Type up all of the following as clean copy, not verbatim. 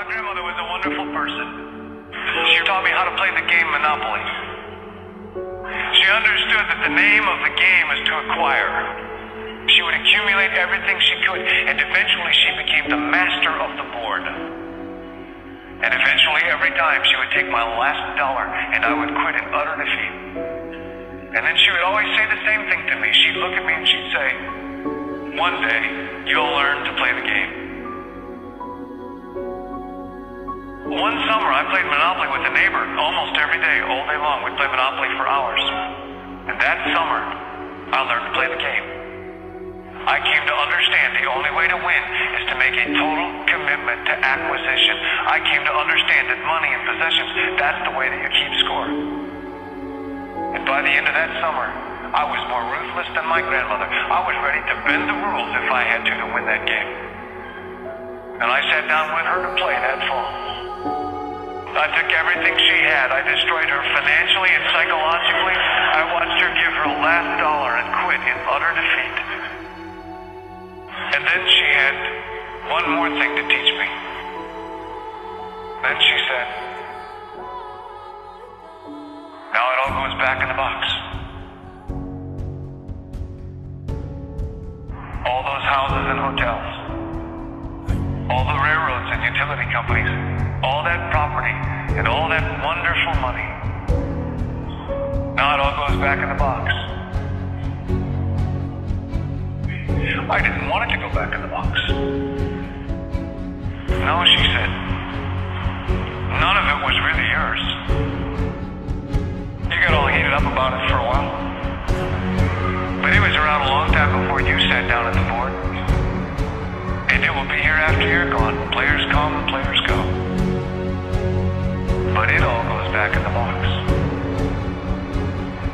grandmother was a wonderful person. She taught me how to play the game Monopoly. She understood that the name of the game is to acquire. She would accumulate everything she could, and eventually she became the master of the board. And eventually, every time, she would take my last dollar, and I would quit in utter defeat. And then she would always say the same thing to me. She'd look at me and she'd say, "One day, you'll learn to play the game." One summer, I played Monopoly with a neighbor almost every day, all day long. We'd play Monopoly for hours. And that summer, I learned to play the game. I came to understand the only way to win is to make a total commitment to acquisition. I came to understand that money and possessions, that's the way that you keep score. And by the end of that summer, I was more ruthless than my grandmother. I was ready to bend the rules if I had to win that game. And I sat down with her to play that fall. I took everything she had. I destroyed her financially and psychologically. I watched her give her last dollar and quit in utter defeat. And then she had one more thing to teach me. Then she said, "Now it all goes back in the box." All those houses and hotels, all the railroads and utility companies, all that property and all that wonderful money. Now it all goes back in the box. I didn't want it to go back in the box. No, she said, none of it was really yours. You got all heated up about it for a while. But it was around a long time before you sat down at the board. And it will be here after you're gone. Players come, players go. But it all goes back in the box.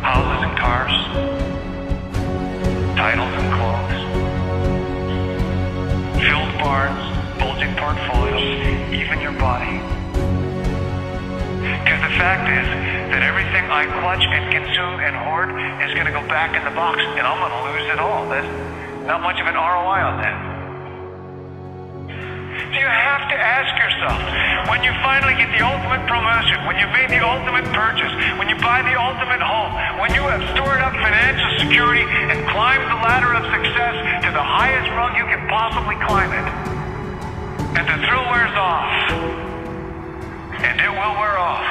Houses and cars, titles and clothes, filled barns, bulging portfolios, even your body. Because the fact is that everything I clutch and consume and hoard is going to go back in the box, and I'm going to lose it all. There's not much of an ROI on that. So you have to ask yourself, when you finally get the ultimate promotion, when you've made the ultimate purchase, when you buy the ultimate home, when you have stored up financial security and climbed the ladder of success to the highest rung you can possibly climb it, and the thrill wears off, and it will wear off,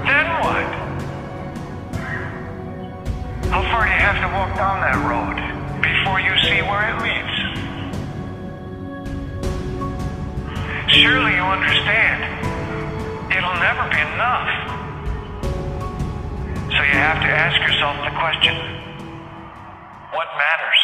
then what? How far do you have to walk down that road before you see where it leads? Surely you understand, it'll never be enough. So you have to ask yourself the question, what matters?